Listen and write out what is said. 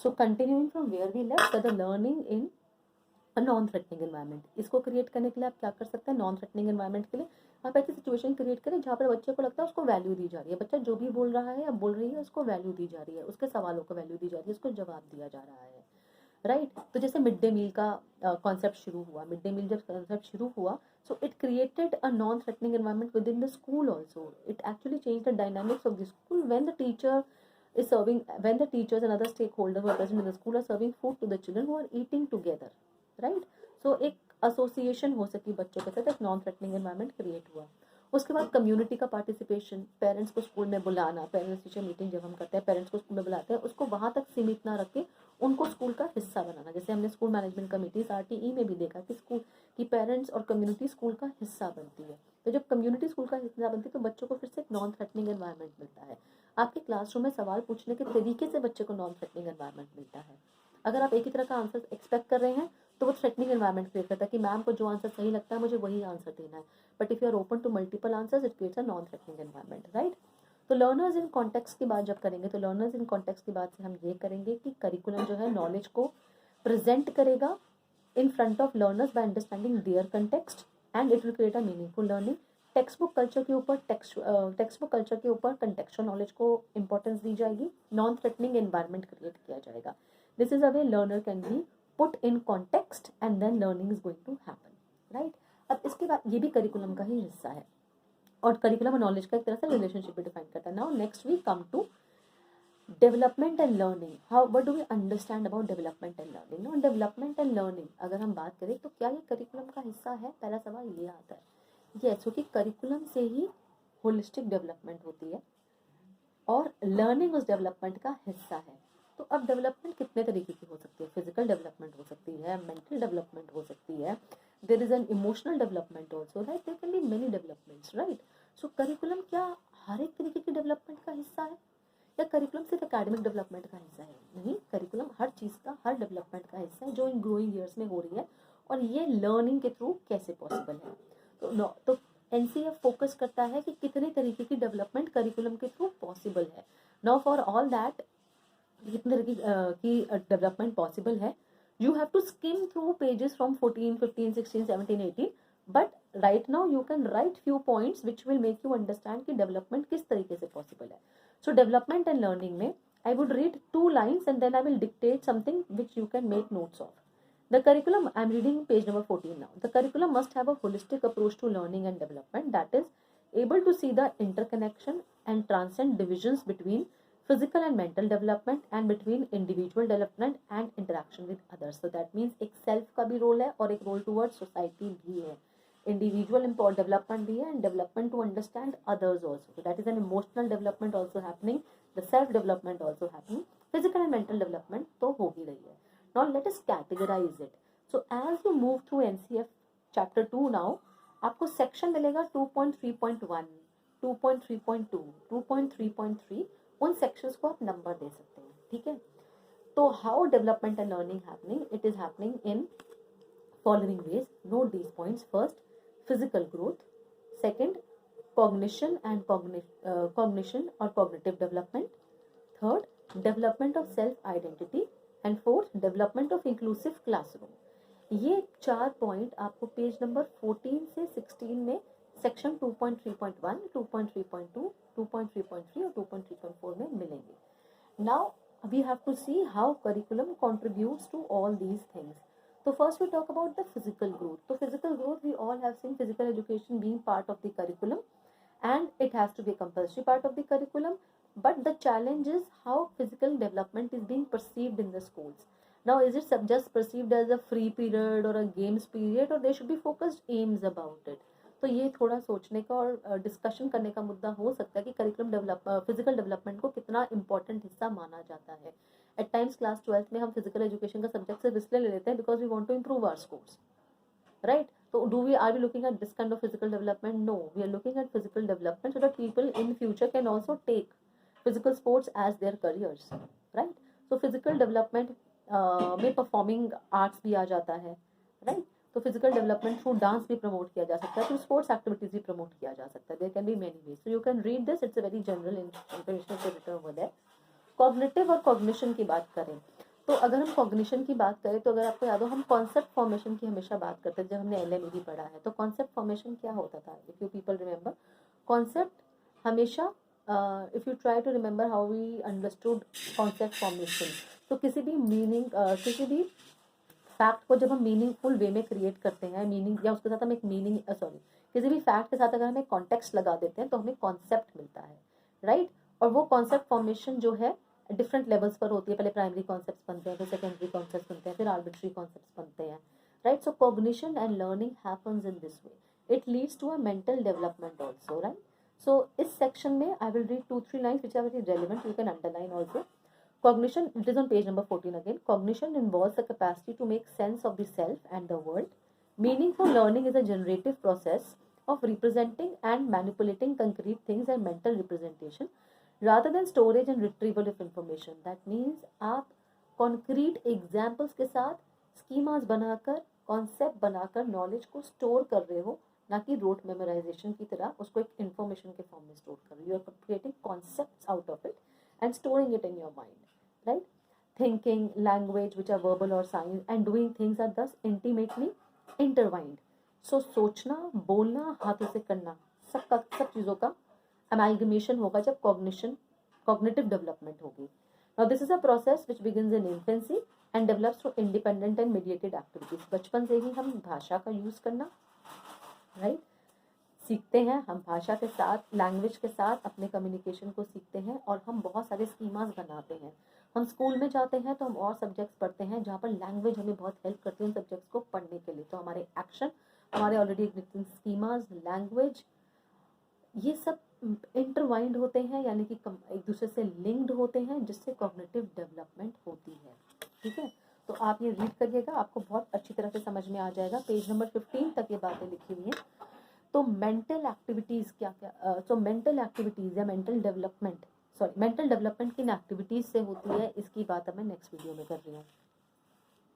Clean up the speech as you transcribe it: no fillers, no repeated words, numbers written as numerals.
So continuing from where we left, the learning in non threatening environment, इसको create करने के लिए आप क्या कर सकते हैं, नॉन थ्रेटनिंग एनवायरनमेंट के लिए आप ऐसी सिचुएशन क्रिएट करें जहाँ पर बच्चे को लगता है उसको वैल्यू दी जा रही है, बच्चा जो भी बोल रहा है या बोल रही है उसको वैल्यू दी जा रही है, उसके सवालों को वैल्यू दी जा रही है, उसको जवाब दिया जा रहा है, राइट। तो जैसे मिड डे मील का कॉन्सेप्ट शुरू हुआ, मिड डे मील जब कॉन्सेप्ट शुरू हुआ, so it created a non threatening environment with in the school also, it actually change the dynamics of the school when the teacher is serving, when the teachers and other stakeholders who are present in the school are serving food to the children who are eating together, right. So एक association हो सकी बच्चों के साथ, एक non threatening environment create हुआ। उसके बाद कम्युनिटी का पार्टिसिपेशन, पेरेंट्स को स्कूल में बुलाना, पेरेंट्स टीचर मीटिंग जब हम करते हैं पेरेंट्स को स्कूल में बुलाते हैं, उसको वहाँ तक सीमित ना रख के उनको स्कूल का हिस्सा बनाना। जैसे हमने स्कूल मैनेजमेंट कमेटीज आरटीई में भी देखा कि स्कूल की पेरेंट्स और कम्युनिटी स्कूल का हिस्सा बनती है। तो जब कम्युनिटी स्कूल का हिस्सा बनती है तो बच्चों को फिर से एक नॉन थ्रेटनिंग एनवायरनमेंट मिलता है। आपके क्लासरूम में सवाल पूछने के तरीके से बच्चे को नॉन थ्रेटनिंग एनवायरनमेंट मिलता है। अगर आप एक ही तरह का आंसर एक्सपेक्ट कर रहे हैं तो वो थ्रेटनिंग एनवायरनमेंट क्रिएट करता है कि मैम को जो आंसर सही लगता है मुझे वही आंसर देना है। But if you are open to multiple answers it creates a non threatening environment, right. तो लर्नर्स इन कॉन्टेक्स्ट की बात जब करेंगे तो लर्नर्स इन कॉन्टेक्स्ट की बात से हम ये करेंगे कि करिकुलम जो है नॉलेज को प्रेजेंट करेगा in front of learners by understanding their context and it will create a meaningful learning. Textbook culture के ऊपर कंटेक्चुअल नॉलेज को इंपॉर्टेंस दी जाएगी, नॉन थ्रेटनिंग एनवायरनमेंट क्रिएट किया जाएगा। This is a way learner can be put in context and then learning is going to happen, right. अब इसके बाद ये भी करिकुलम का ही हिस्सा है और करिकुलम और नॉलेज का एक तरह से रिलेशनशिप भी डिफाइन करता है। Now next we come to development and learning. How what do we understand about development and learning. No, development and learning अगर हम बात करें तो क्या ये करिकुलम का हिस्सा है, पहला सवाल ये आता है। यस, क्योंकि करिकुलम से ही होलिस्टिक डेवलपमेंट होती है और लर्निंग उस डेवलपमेंट का हिस्सा है। तो अब डेवलपमेंट कितने तरीके की हो सकती है, फिजिकल डेवलपमेंट हो सकती है, मेंटल डेवलपमेंट हो सकती है, there is an emotional development also, right, there can be many developments, right. So curriculum क्या हर एक तरीके की डेवलपमेंट का हिस्सा है या करिकुलम सिर्फ एकेडमिक डेवलपमेंट का हिस्सा है? नहीं, करिकुलम हर चीज़ का, हर डेवलपमेंट का हिस्सा है जो इन ग्रोइंग ईयर्स में हो रही है और ये लर्निंग के थ्रू कैसे पॉसिबल है। तो NCF फोकस करता है कि कितने तरीके की डेवलपमेंट करिकुलम के थ्रू पॉसिबल है। नाउ फॉर ऑल दैट कितने तरीके की डेवलपमेंट पॉसिबल है, you have to skim through pages from 14, 15, 16, 17, 18, but right now you can write few points which will make you understand कि डेवलपमेंट किस तरीके से पॉसिबल है। सो डेवलपमेंट एंड लर्निंग में I would read 2 lines and then I will dictate something which you can make notes of. The curriculum, I am reading page number 14 now. The curriculum must have a holistic approach to learning and development that is able to see the interconnection and transcend divisions between physical and mental development and between individual development and interaction with others. So that means एक self का भी role है और एक role towards society भी है, individual development भी है and development to understand others also. So that is an emotional development also happening, the self development also happening, physical and mental development तो हो ही रही है। Now let us categorize it. So as you move through NCF chapter 2 now, आपको section मिलेगा 2.3.1, 2.3.2, 2.3.3, उन sections को आप number दे सकते हैं, ठीक है। तो how development and learning happening, it is happening in following veg, note these points. First, physical growth, second cognition and cognition or cognitive development, third, development of self identity, and fourth, development of inclusive classroom. ये 4 point आपको page number 14 से 16 में section 2.3.1, 2.3.2, 2.3.3 और 2.3.4 में मिलेंगे। Now we have to see how curriculum contributes to all these things. So first we talk about the physical growth. So physical growth, we all have seen physical education being part of the curriculum and it has to be a compulsory part of the curriculum, but the challenge is how physical development is being perceived in the schools. Now is it just perceived as a free period or a games period, or there should be focused aims about it? तो ये थोड़ा सोचने का और discussion करने का मुद्दा हो सकता है कि करिकुलम फिजिकल डेवलपमेंट को कितना इंपॉर्टेंट हिस्सा माना जाता है। एट टाइम्स क्लास 12th में हम फिजिकल एजुकेशन का सब्जेक्ट सिर्फ इसलिए ले लेते हैं because we want to improve our scores, right. So are we looking at this kind of physical development? No, we are looking at physical development so that people in future can also take physical sports as their careers, right? So physical development में performing arts भी आ जाता है, right? तो physical development through dance भी promote किया जा सकता है, through sports activities भी promote किया जा सकता है. There can be many ways. So you can read this. It's a very general information written over there. Cognitive और cognition की बात करें तो अगर हम कॉग्निशन की बात करें तो अगर आपको याद हो हम कॉन्सेप्ट फॉर्मेशन की हमेशा बात करते थे जब हमने LME पढ़ा है। तो कॉन्सेप्ट फॉर्मेशन क्या होता था, if you people remember concept हमेशा, if you try to remember how we understood concept formation, तो किसी भी मीनिंग किसी भी फैक्ट को जब हम मीनिंगफुल वे में क्रिएट करते हैं, मीनिंग या उसके साथ हम एक मीनिंग किसी भी फैक्ट के साथ अगर हम एक कॉन्टेक्स्ट लगा देते हैं तो हमें कॉन्सेप्ट मिलता है, राइट। और वो कॉन्सेप्ट फॉर्मेशन जो है डिफरेंट लेवल्स पर होती है, पहले प्राइमरी कॉन्सेप्ट बनते हैं, फिर सेकेंडरी कॉन्सेप्ट बनते हैं, फिर आर्बिट्री कॉन्सेप्ट बनते हैं, right. So cognition and learning happens in this way, it leads to a mental development also, right. So इस सेक्शन में I will read 2-3 lines which are very relevant, you can underline also. Cognition, it is on page number 14 again. Cognition involves the capacity to make sense of the self and the world. Meaningful learning is a generative process of representing and manipulating concrete things and mental representation rather than storage and retrieval of information. That means आप concrete examples के साथ schemas बनाकर, concept बनाकर knowledge को store कर रहे हो, ना कि rote memorization की तरह उसको एक information के form में store कर रहे हो. You are creating concepts out of it and storing it in your mind, right? Thinking, language which are verbal or signs and doing things are thus intimately intertwined. So सोचना, बोलना, हाथों से करना, सब चीज़ों का amalgamation होगा जब cognitive development होगी. Now this is a process which begins in infancy and develops through independent and mediated activities. बचपन से ही हम भाषा का यूज करना, right? सीखते हैं, हम भाषा के साथ, लैंग्वेज के साथ अपने कम्युनिकेशन को सीखते हैं और हम बहुत सारे स्कीमास बनाते हैं. हम स्कूल में जाते हैं तो हम और सब्जेक्ट्स पढ़ते हैं जहाँ पर लैंग्वेज हमें बहुत हेल्प करती है उन सब्जेक्ट्स को पढ़ने के लिए. तो हमारे एक्शन, हमारे ऑलरेडी एग्जिस्टिंग स्कीमास, लैंग्वेज, ये सब इंटरवाइंड होते हैं, यानी कि एक दूसरे से लिंक्ड होते हैं, जिससे कॉग्निटिव डेवलपमेंट होती है. ठीक है, तो आप ये रीड करिएगा, आपको बहुत अच्छी तरह से समझ में आ जाएगा. पेज नंबर 15 तक ये बातें लिखी हुई हैं. तो मेंटल एक्टिविटीज़ क्या क्या, सो मेंटल एक्टिविटीज़ या मेंटल डेवलपमेंट किन एक्टिविटीज़ से होती है, इसकी बात अब मैं नेक्स्ट वीडियो में कर रही हूँ.